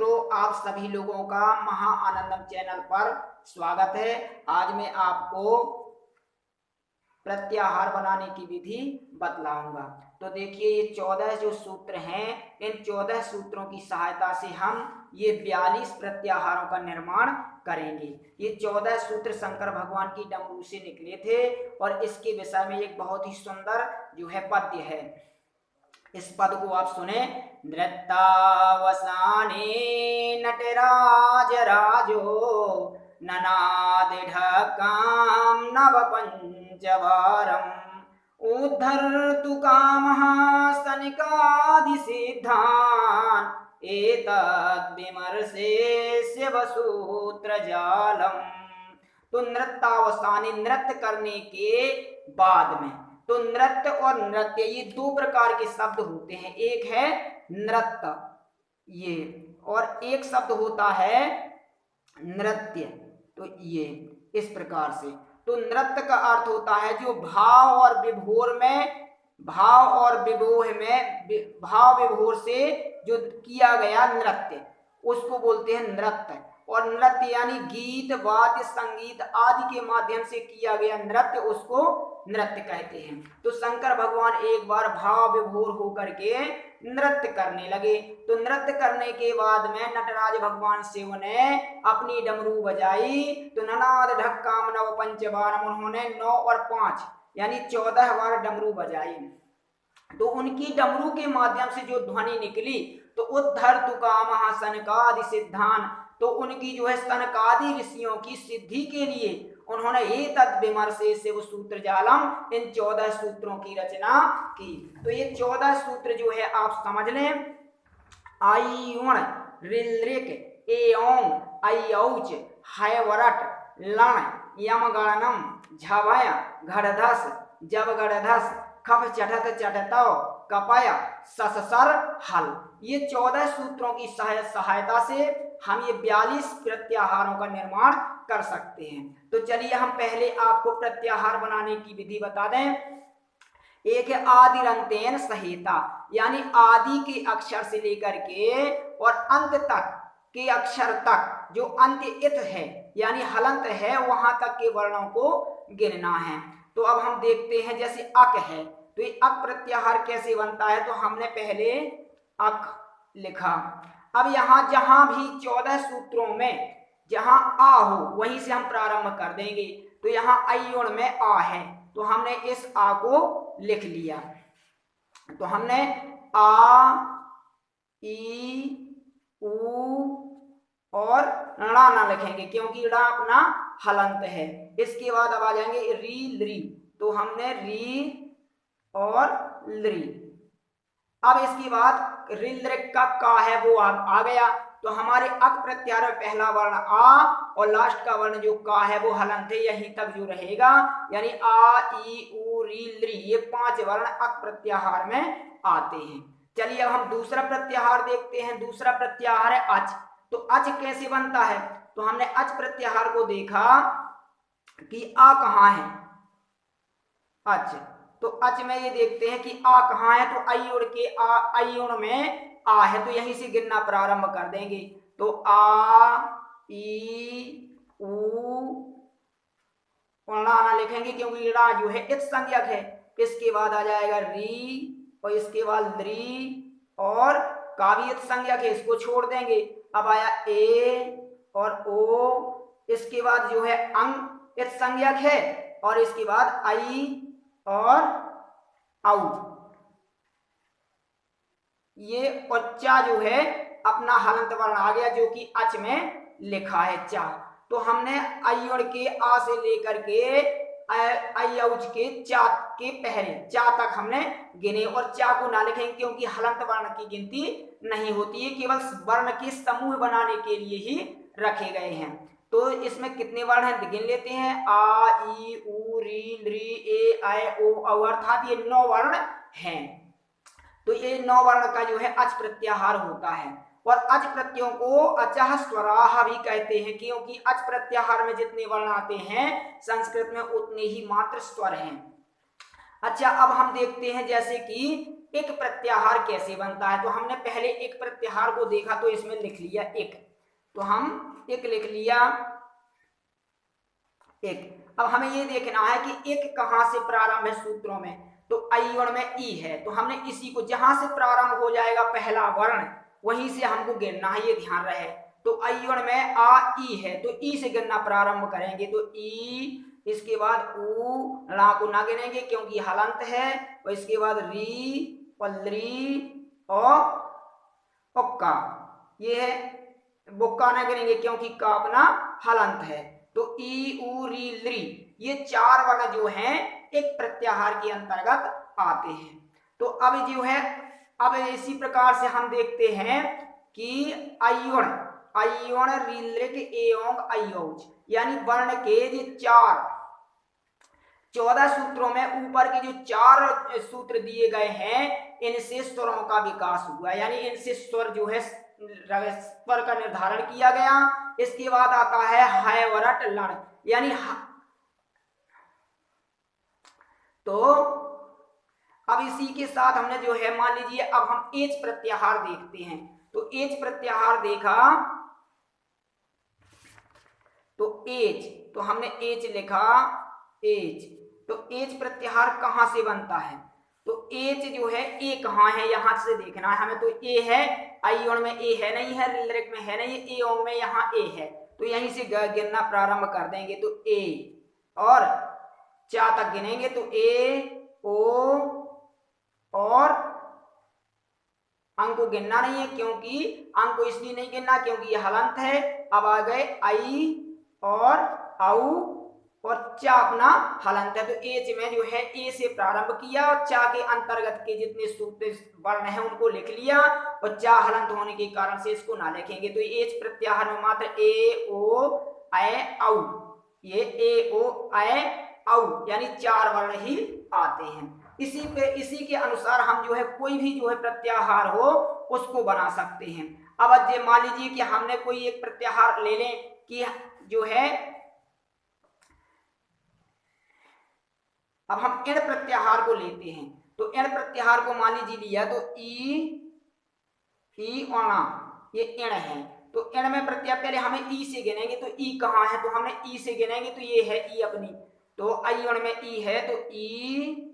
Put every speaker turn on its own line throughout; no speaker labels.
मित्रों, आप सभी लोगों का महाआनंदम चैनल पर स्वागत है। आज मैं आपको प्रत्याहार बनाने की विधि बतलाऊंगा। तो देखिए, ये 14 जो सूत्र हैं, इन 14 सूत्रों की सहायता से हम ये 42 प्रत्याहारों का निर्माण करेंगे। ये 14 सूत्र शंकर भगवान की डमरू से निकले थे और इसके विषय में एक बहुत ही सुंदर जो है पद्य है। इस पद को आप सुने। नृत्तावसाने नटराज राजो ननाद ढकाम नव पंचवारम उद्धर्तु कामः सनिकादि सिद्धान एतद् विमर्शेस्य वसूत्र जालम। तो नृत्तावसाने, नृत्य करने के बाद में, तो नृत्य और नृत्य ये दो प्रकार के शब्द होते हैं। एक है नृत्य ये, और एक शब्द होता है नृत्य। तो ये इस प्रकार से, तो नृत्य का अर्थ होता है जो भाव और विभोर में, भाव और विभोर में, भाव विभोर से जो किया गया नृत्य, उसको बोलते हैं नृत्य। और नृत्य यानी गीत, वाद्य, संगीत आदि के माध्यम से किया गया नृत्य, उसको नृत्य कहते हैं। तो शंकर भगवान एक बार भाव विभोर होकर के नृत्य करने लगे। तो नृत्य करने के बाद में नटराज भगवान शिव ने अपनी डमरू बजाई। तो ननाद ढक्काम नव पंचबारम, उन्होंने 9 और 5 यानी 14 बार डमरू बजाई। तो उनकी डमरू के माध्यम से जो ध्वनि निकली, तो उद्धर तुकामः सनकादि सिद्धान, तो उनकी जो है सनकादि ऋषियों की सिद्धि के लिए उन्होंने एतद् विमर्शे शिव सूत्र जालम, इन 14 सूत्रों की रचना की। तो ये 14 सूत्र जो है आप समझ लें। आई उण रिलृक एओं ऐऔच हैवरट लण यमगणनम झवय घड़धस जबगड़धस खप चढ़त चढ़तौ कपय सससर हल। ये 14 सूत्रों की सहायता से हम ये 42 प्रत्याहारों का निर्माण कर सकते हैं। तो चलिए हम पहले आपको प्रत्याहार बनाने की विधि बता दें। एक है आदिरंतेन सहेता, यानी आदि के अक्षर से लेकर के और अंत तक के अक्षर तक, जो अंत्य इत है यानी हलंत है, वहां तक के वर्णों को गिनना है। तो अब हम देखते हैं, जैसे अक है, तो ये अक प्रत्याहार कैसे बनता है। तो हमने पहले अक लिखा। अब यहाँ जहां भी 14 सूत्रों में जहां आ हो वहीं से हम प्रारंभ कर देंगे। तो यहाँ अयोण में आ है, तो हमने इस आ को लिख लिया। तो हमने आ, ई, उ और ड़ा ना लिखेंगे क्योंकि ड़ा अपना हलंत है। इसके बाद अब आ जाएंगे री लरी, तो हमने री और लरी। अब इसके बाद रिलृक का है वो आ गया। तो हमारे अक प्रत्याहार में पहला वर्ण आ और लास्ट का वर्ण जो का है वो हलंत है, यहीं तक जो रहेगा, यानी आ, ई, उ, री, लरी, ये 5 वर्ण अक प्रत्याहार में आते हैं। चलिए अब हम दूसरा प्रत्याहार देखते हैं। दूसरा प्रत्याहार है अच। तो अच कैसे बनता है। तो हमने अच प्रत्याहार को देखा कि आ कहाँ है, अच। तो अच में ये देखते हैं कि आ कहाँ है। तो अयुण के आ, अयुण में आ है, तो यहीं से गिनना प्रारंभ कर देंगे। तो आ, ई, उ ना लिखेंगे क्योंकि ड़ा जो है इत संज्ञक है। इसके बाद आ जाएगा री और इसके बाद री और का भी इत संज्ञक है, इसको छोड़ देंगे। अब आया ए और ओ, इसके बाद जो है अंग इत संज्ञक है और इसके बाद आई और औ। ये चा जो है अपना हलंत वर्ण आ गया जो कि अच में लिखा है चा। तो हमने अयुण के आ से लेकर के अयौज के चा के पहले चा तक हमने गिने और चा को ना लिखेंगे क्योंकि हलंत वर्ण की गिनती नहीं होती है, केवल वर्ण के समूह बनाने के लिए ही रखे गए हैं। तो इसमें कितने वर्ण हैं गिन लेते हैं। आ, ई, उ, री, लरी, ए, ऐ, ओ, औ, अर्थात ये 9 वर्ण हैं। तो ये 9 वर्ण का जो है अच प्रत्याहार होता है। और अच प्रत्ययों को अचः स्वराह भी कहते हैं क्योंकि अच प्रत्याहार में जितने वर्ण आते हैं संस्कृत में उतने ही मात्र स्वर हैं। अच्छा, अब हम देखते हैं जैसे कि एक प्रत्याहार कैसे बनता है। तो हमने पहले एक प्रत्याहार को देखा, तो इसमें लिख लिया एक, तो हम एक लिख लिया एक। अब हमें ये देखना है कि एक कहां से प्रारंभ है सूत्रों में, तो अयण में ई है, तो हमने इसी को जहां से प्रारंभ हो जाएगा पहला वर्ण वहीं से हमको गिनना है, ये ध्यान रहे। तो अयण में आ ई है, तो ई से गिनना प्रारंभ करेंगे, तो ई, इसके बाद ऊ, ला को ना गिनेंगे क्योंकि हलंत है, और इसके बाद री और ली और का, ये है बुक्का ना गिनेंगे क्योंकि का अपना हलंत है। तो ई ऊ री ली, ये चार वर्ण जो हैं एक प्रत्याहार के अंतर्गत आते हैं। तो अब जो है, अब इसी प्रकार से हम देखते हैं कि अयण, अयण रीलृक एवं अयौज, यानी वर्ण के ये 14 सूत्रों में ऊपर के जो 4 सूत्र दिए गए हैं इनसे स्वरों का विकास हुआ, यानी इनसे स्वर जो है स्वर का निर्धारण किया गया। इसके बाद आता है हैवरट लण, यानी तो अब इसी के साथ हमने जो है, मान लीजिए अब हम एच प्रत्याहार देखते हैं। तो एच प्रत्याहार देखा, तो एच, तो हमने एच लिखा एच, तो एच प्रत्याहार कहां से बनता है। तो एच जो है ए कहां है, यहां से देखना है हमें। तो ए है, अयण में ए है नहीं है, रीलृक में है नहीं, ए ओंग में यहाँ ए है, तो यहीं से गिनना प्रारंभ कर देंगे। तो ए और चा तक गिनेंगे, तो ए ओ, और अंक को गिनना नहीं है क्योंकि अंक को इसलिए नहीं गिनना क्योंकि ये हलंत है। अब आ गए आई और आउ और चा अपना हलंत है, तो एच में जो है ए से प्रारंभ किया और चा के अंतर्गत के जितने सूत्र वर्ण हैं उनको लिख लिया, और चा हलंत होने के कारण से इसको ना लिखेंगे। तो एच प्रत्याहार में मात्र ए ओ ऐ औ, ये ए ओ ऐ औ यानी 4 वर्ण ही आते हैं। इसी के अनुसार हम जो है कोई भी जो है प्रत्याहार हो उसको बना सकते हैं। अब मान लीजिए कि हमने कोई एक प्रत्याहार ले लें कि जो है, अब हम इण प्रत्याहार को लेते हैं। तो इण प्रत्याहार को मान लीजिए लिया, तो ई ओणा, ये इण है। तो इण में प्रत्याहार पहले हमें ई से गिनेंगे, तो ई कहाँ है, तो हमने ई से गिनेंगे, तो ये है ई अपनी, तो अयण में ई है, तो ई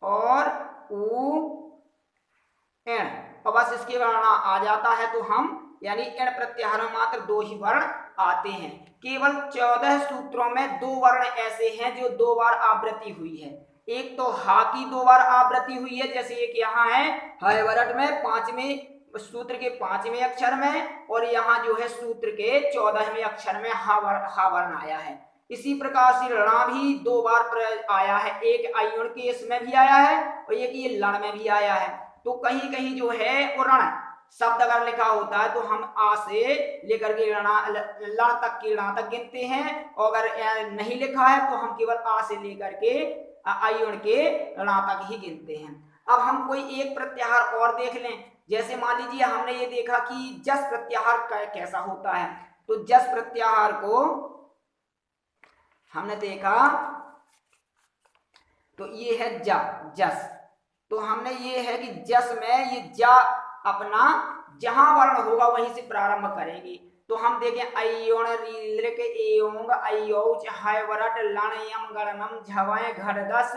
और ऊ इण, और बस इसके वर्ण आ जाता है। तो हम यानी इण प्रत्याहार में मात्र 2 ही वर्ण आते हैं। केवल 14 सूत्रों में 2 वर्ण ऐसे हैं जो 2 बार आवृत्ति हुई है। एक तो हा की 2 बार आवृत्ति हुई है, जैसे एक यहाँ है हैवरट में 5वें सूत्र के 5वें अक्षर में, और यहाँ जो है सूत्र के 14वें अक्षर में हा वर्ण आया है। इसी प्रकार से ऋणा भी 2 बार आया है, एक अयण के इसमें भी आया है और एक ये लण में भी आया है। तो कहीं कहीं जो है ऋण शब्द अगर लिखा होता है तो हम आ से लेकर के लण तक की ऋण तक गिनते हैं, और अगर नहीं लिखा है तो हम केवल आ से लेकर के अयण के ऋण तक ही गिनते हैं। अब हम कोई एक प्रत्याहार और देख लें, जैसे मान लीजिए हमने ये देखा कि जस प्रत्याहार कैसा होता है। तो जस प्रत्याहार को हमने देखा, तो ये है जा, जस, तो हमने ये है कि जस में ये जा अपना जहां वर्ण होगा वहीं से प्रारंभ करेंगे। तो हम देखें अयण रीलृक एओंग अयौच हैवरट लण यम गणनम झवय घड़दस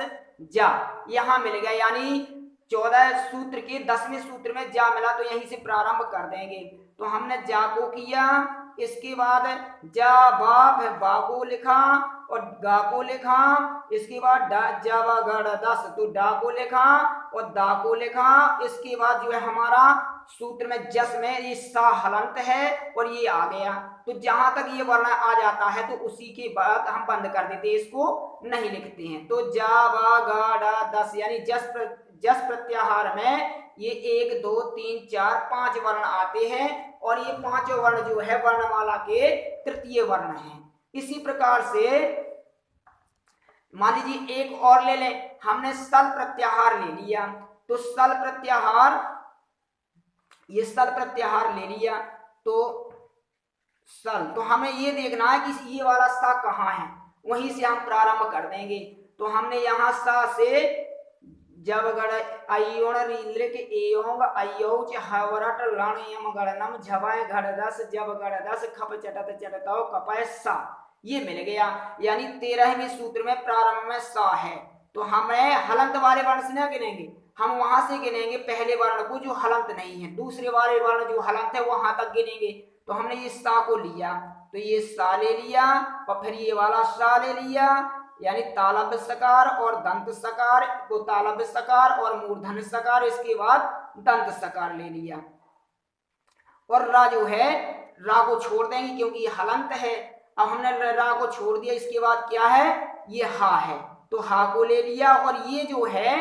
जा, यहां मिल गया, यानी 14 सूत्र के 10वें सूत्र में जा मिला, तो यहीं से प्रारंभ कर देंगे। तो हमने जा को किया, इसके बाद जा बा को लिखा और गा को लिखा, इसके बाद जा बा गड़ दस, तो डा को लिखा और दा को लिखा। इसके बाद जो है हमारा सूत्र में जस में ये सा हलंत है और ये आ गया। तो जहां तक ये वर्ण आ जाता है तो उसी के बाद हम बंद कर देते हैं, इसको नहीं लिखते हैं। तो जा बा गा डा दस, यानी जस प्रत्याहार में ये 1 2 3 4 5 वर्ण आते हैं, और ये 5 वर्ण जो है वर्णमाला के तृतीय वर्ण हैं। इसी प्रकार से मान लीजिए एक और ले लें, हमने सल प्रत्याहार ले लिया। तो सल प्रत्याहार, ये सल प्रत्याहार ले लिया, तो सल, तो हमें ये देखना है कि ये वाला सा कहाँ है, वहीं से हम प्रारंभ कर देंगे। तो हमने यहाँ सा से जब गड़ अयोण रीलिक एयोंग अयोच हवरट लण यम गणनम झवाए घड़दस जब गड़दस खप चटत चटतो कपय सा। ये मिल गया। यानी 13वें सूत्र में प्रारंभ में सा है, तो हमें हलंत वाले वर्ण से न गिनेंगे, हम वहां से गिनेंगे पहले वर्ण को जो हलंत नहीं है, दूसरे वाले वर्ण जो हलंत है वहां तक गिनेंगे। तो हमने ये सा को लिया, तो ये सा ले लिया और फिर ये वाला सा ले लिया, यानी तालव्य सकार और दंत सकार, तो तालव्य सकार और मूर्धन्य सकार, इसके बाद दंत सकार ले लिया। और रा जो है, रा को छोड़ देंगे क्योंकि ये हलंत है। अब हमने रा को छोड़ दिया, इसके बाद क्या है, ये हा है, तो हा को ले लिया। और ये जो है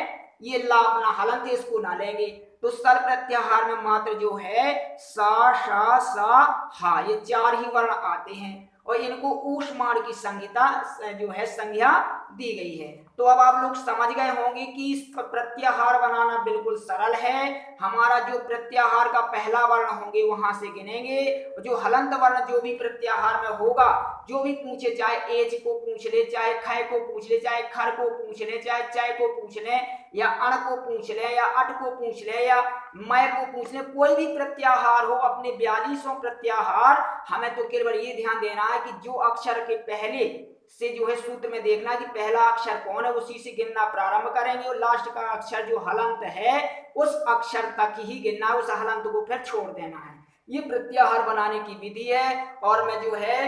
ये ला अपना हलंत है, इसको ना लेंगे। तो सर प्रत्याहार में मात्र जो है सा शा सा हा, ये 4 ही वर्ण आते हैं और इनको ऊष्माण की संज्ञा जो है संज्ञा दी गई है। तो अब आप लोग समझ गए होंगे कि इस प्रत्याहार बनाना बिल्कुल सरल है। हमारा जो प्रत्याहार का पहला वर्ण होंगे वहां से गिनेंगे, जो हलंत वर्ण जो भी प्रत्याहार में होगा, जो भी पूछे, चाहे एच को पूछ ले, चाहे ख को पूछ ले, चाहे खर को पूछ ले, चाहे चय को पूछ ले, या अण को पूछ ले, या अट को पूछ ले, या मय को पूछ ले, कोई भी प्रत्याहार हो, अपने 42 प्रत्याहार, हमें तो केवल ये ध्यान देना है कि जो अक्षर के पहले से जो है सूत्र में देखना कि पहला अक्षर कौन है, उसी से गिनना प्रारंभ करेंगे और लास्ट का अक्षर जो हलंत है उस अक्षर तक ही गिनना है, उस हलंत को फिर छोड़ देना है। ये प्रत्याहार बनाने की विधि है और मैं जो है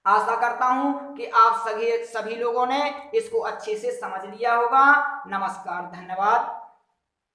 आशा करता हूं कि आप सभी लोगों ने इसको अच्छे से समझ लिया होगा। नमस्कार, धन्यवाद।